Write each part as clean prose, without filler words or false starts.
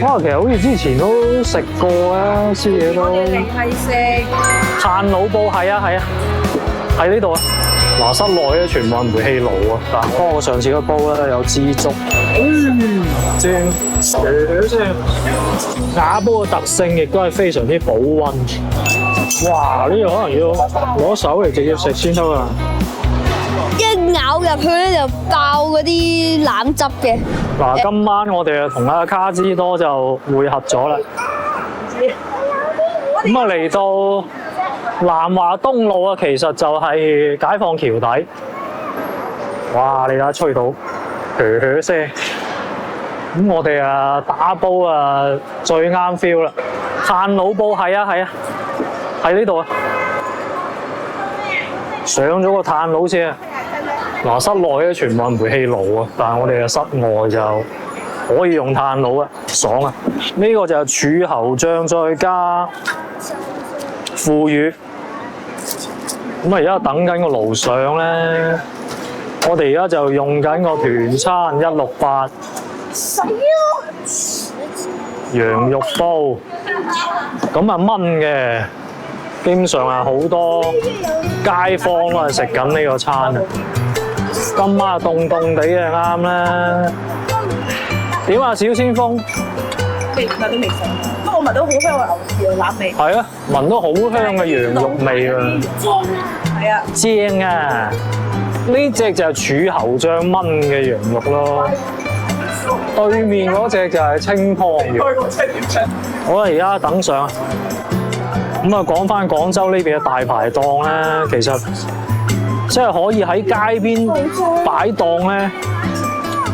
哇，其實好似之前都食過啊，宵夜都。我哋嚟係食炭爐煲，係啊，喺呢度啊。嗱，室內咧全部係煤氣爐啊，但不過我上次個煲咧有支竹，正，瓦煲嘅特性亦都係非常之保溫。哇！呢個可能要攞手嚟直接食先得啊！一咬入去咧就爆嗰啲腩汁嘅。嗱，今晚我哋啊同阿卡茲多就會合咗啦。咁啊嚟到南華東路啊，其實就係解放橋底。哇！你睇下吹到噓聲。咁我哋啊打煲啊最啱 feel 啦。炭爐煲係啊，喺呢度啊。上咗個炭爐先啊。嗱，室內咧全部係煤氣爐啊，但係我哋嘅室外就可以用炭爐啊，爽啊！呢個就係柱侯醬再加腐乳。咁啊，而家等緊個爐上咧，我哋而家就用緊個團餐168羊肉煲，咁啊燜嘅，基本上係好多街坊都係食緊呢個餐啊！今晚凍凍地嘅啱啦。點啊，小先鋒？未聞都未食，不過我聞到好香嘅牛腩味。係啊，聞到好香嘅羊肉味啊！係啊，正啊！呢隻就係柱侯醬燜嘅羊肉咯。對面嗰隻就係清湯羊。好啦，而家等上。咁啊，講翻廣州呢邊嘅大排檔咧，其實即係可以喺街邊擺檔咧，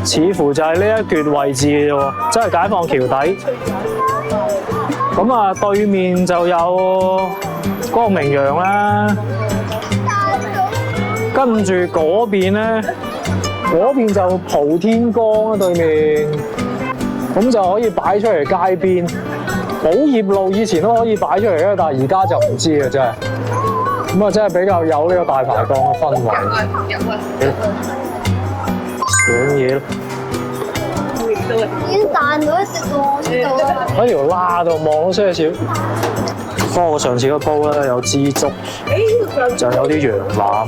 似乎就係呢一橛位置嘅啫喎，即係解放橋底。咁啊，對面就有光明洋啦，跟住嗰邊咧，嗰邊就蒲天光啊對面，咁就可以擺出嚟街邊。寶業路以前都可以擺出嚟嘅，但係而家就唔知啊，真係。咁啊，真係比較有呢個大排檔嘅氛圍。上嘢咯！已經彈到一隻喎呢度啊！喺條罅度望到些少。不過我上次個煲咧有支竹，就有啲羊腩。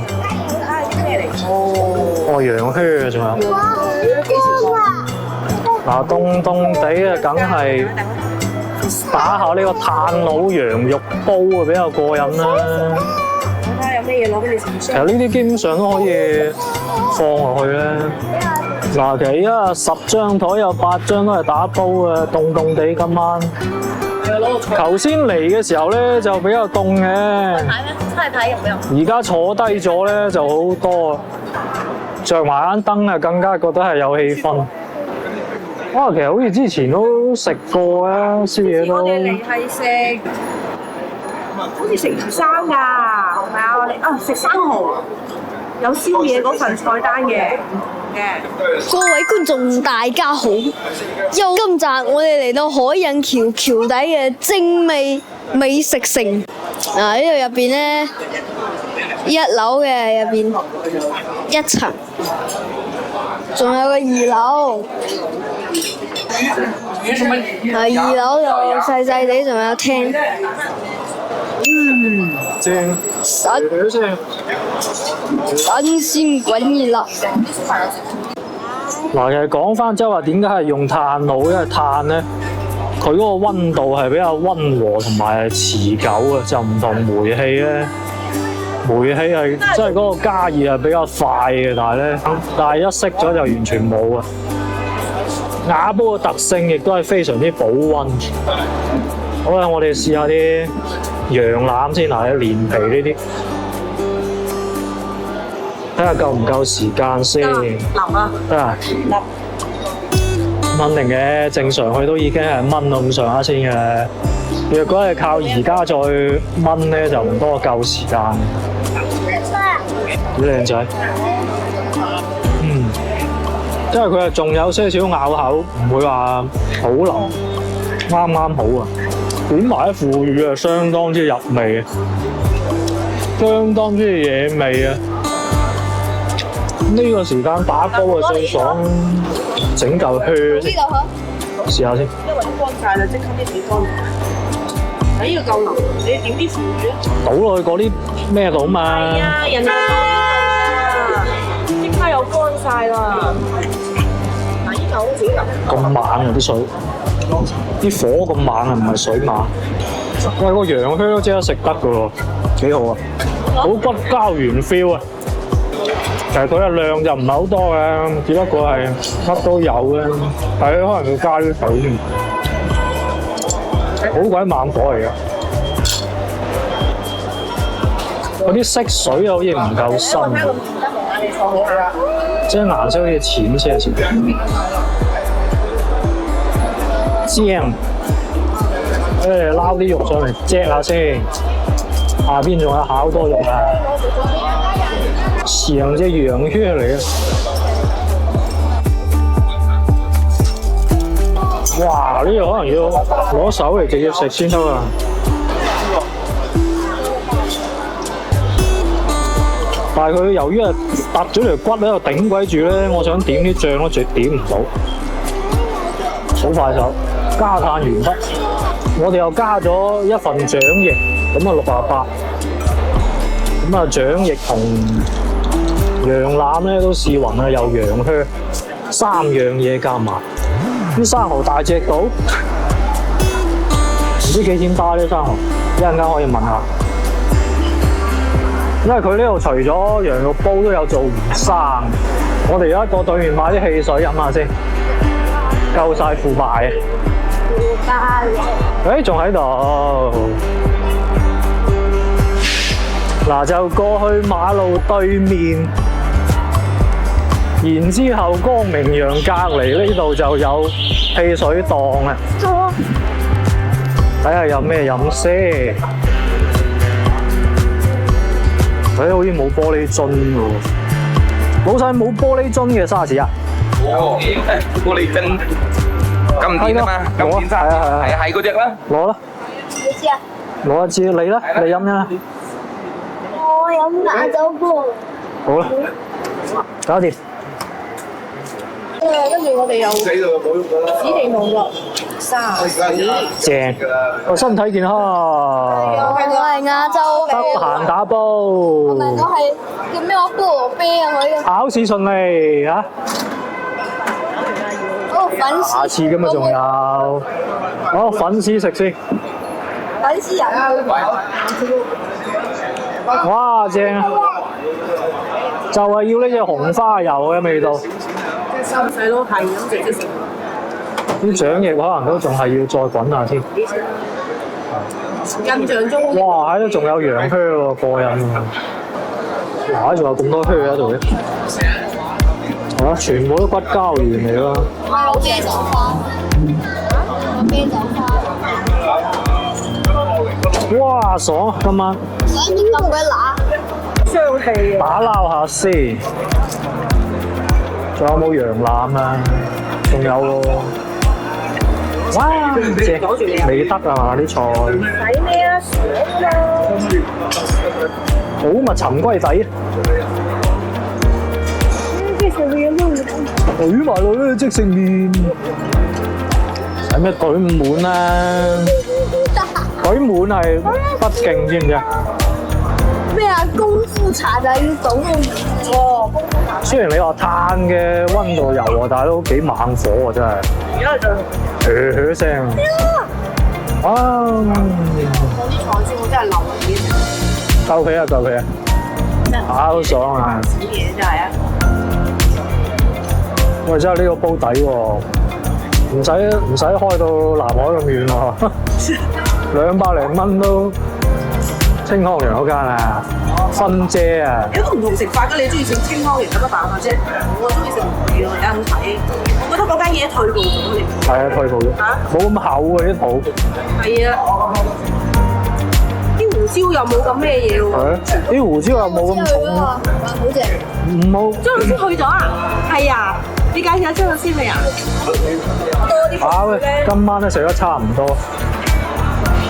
哦，羊靴啊，仲有。哇，好嗱，凍凍地啊，梗係打下呢個炭爐羊肉煲啊，比較過癮啦。睇下有咩嘢攞俾你食。其實呢啲基本上都可以放落去咧。嗱，其實而家10張台有8張都係打煲啊，凍凍地今晚。頭先嚟嘅時候咧就比較凍嘅，睇咩？真係睇有冇用？而家坐低咗咧就好多，着埋間燈啊，更加覺得係有氣氛。哇，其實好似之前都食過啊，宵夜都。我哋嚟係食，好似食魚生㗎，係咪啊？我哋啊食生蠔，有宵夜嗰份菜單嘅。各位觀眾大家好，今集我哋嚟到海印橋橋底嘅精美美食城。呢度入邊咧，1樓嘅入邊1層，仲有個2樓。2樓就細細地，仲有廳。正。新鮮滾熱辣。嗱，其實講翻即係話點解係用炭爐，因為炭咧佢嗰個溫度係比較溫和同埋持久啊，就唔同煤氣咧。煤氣係即係嗰個加熱係比較快嘅，但係一熄咗就完全冇啊。瓦煲嘅特性亦都係非常之保溫。好啦，我哋試下啲羊腩先，嗱，連皮呢啲，睇下夠唔夠時間先。腍啊！得啊！燜定嘅，正常佢都已經係燜到咁上下先嘅。若果係靠而家再燜咧，就唔多夠時間。好靚仔，因為佢係仲有些少咬口，唔會話好腍，啱啱好啊！點埋啲腐乳啊，相當之入味，相當之惹味啊！呢個時間打煲啊最爽，整嚿血。試下先。因為都乾晒啦，即刻啲水乾。呢個夠腍，你點啲腐乳啊？倒落去嗰啲咩度嘛？係啊，人哋講呢度啊，即刻又乾晒啦。嗱，呢嚿好似咁。咁猛啊啲水，啲火咁猛啊，唔係水猛。喂，個羊靴都即刻食得噶喎，幾好啊！好骨膠原 feel 啊！其實佢嘅量就唔係好多嘅，只不過係乜都有嘅，但係可能要加啲水添。好鬼猛火嚟嘅，嗰啲色水好似唔夠深，即係顏色好似淺些少。醬，撈啲肉上嚟隻下先，下邊仲有好多肉啊！成隻羊靴嚟嘅。哇！呢個可能要攞手嚟直接食先得啊！但係佢由於係揼咗條骨喺度頂鬼住咧，我想點啲醬都絕點唔到，好快手，加炭完畢。我哋又加咗一份掌翼，咁啊68，咁啊掌翼同羊腩咧都試勻啦，有羊靴，3樣嘢夾埋。啲生蠔大隻到，唔知幾錢包啲生蠔，一陣間可以問下。因為佢呢度除咗羊肉煲都有做魚生，我哋而家過對面買啲汽水飲下先，夠晒腐敗啊！誒，仲喺度。嗱，就過去馬路對面。然之後，光明洋隔離呢度就有汽水檔啊！睇下有咩飲先。好似冇玻璃樽喎。老細冇玻璃樽嘅沙士啊？哦，玻璃樽，金店啊嘛，金店沙士，係嗰隻啦。攞啦。幾支啊？攞一支，你啦，你飲啦。我飲亞洲波。好啦，搞掂。跟住我哋又指定動作沙士，正，我身體健康。我係亞洲得閒打煲。我係叫咩話菠蘿啤啊佢。考試順利嚇。粉絲。下次㗎嘛仲有。好，粉絲食先。粉絲人。哇，正啊！就係要呢隻紅花油嘅味道。三細佬係咁直接食。啲掌翼可能都仲係要再滾下添。印象中。哇！喺度仲有羊靴喎，過癮喎！哇！仲有咁多靴喺度嘅。係啊，全部都骨膠原嚟咯。有啤酒花。有啤酒花。哇！爽今晚。想點咁鬼乸？香氣啊！打撈下先。仲有冇羊腩啊？仲有喎。哇！正未得啊嘛啲菜。睇咩啊？爽啦！好密沉龜底。即食麵都唔懟埋落去即食麵。使咩懟咁滿啊？懟滿係不敬，知唔知啊？咩啊？功夫茶就係要倒喎。雖然你話炭嘅溫度油喎，但係都幾猛火喎，真係。而家就聲。哇！嗰啲菜先，我真係流嘢。夠皮啊！夠皮啊！好爽啊！屎嘢真係啊！喂，真係呢個煲底喎，唔使開到南海咁遠喎，200零蚊都清康羊嗰間啊，芬姐啊！有都唔同食法㗎，你中意食清湯型有乜辦法啫？我中意食唔同嘢喎，有咁睇。我覺得嗰間嘢退步咗你。係啊，退步咗，冇咁厚啊啲肚。係啊，啲胡椒又冇咁咩嘢喎。係啲胡椒又冇咁重。好正。唔好。張老師去咗啊？係啊，你介紹下張老師去啊？多啲啊喂，今晚都食得差唔多。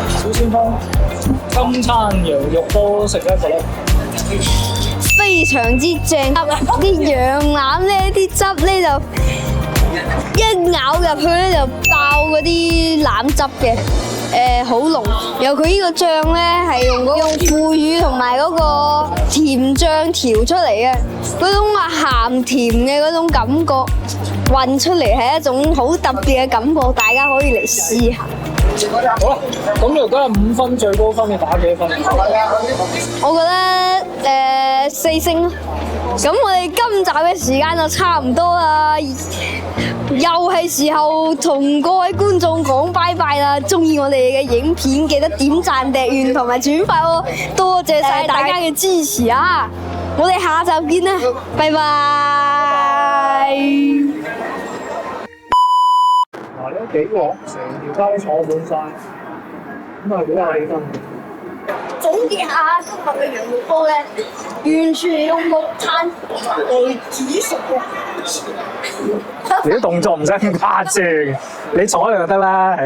小鮮湯，今餐羊肉都食得㗎啦。非常之正，啲羊腩咧，啲汁咧就一咬入去咧就爆嗰啲腩汁嘅，好濃。然後佢呢個醬咧係用腐乳同埋嗰個甜醬調出嚟嘅，嗰種鹹甜嘅嗰種感覺混出嚟係一種好特別嘅感覺，大家可以嚟試下。好啦，咁如果係5分最高分，你打幾多分？我覺得4星咯。咁我哋今集嘅時間就差唔多啦，又係時候同各位觀眾講拜拜啦！中意我哋嘅影片記得點讚、訂閱同埋轉發喎，多謝晒大家嘅支持啊！我哋下集見啦，拜拜！嗱，呢幾個成條街坐滿晒，咁啊幾有氣氛。總結下今日嘅羊肉煲咧，完全用木炭嚟煮熟嘅。你啲動作唔使咁誇張，你坐喺度就得啦。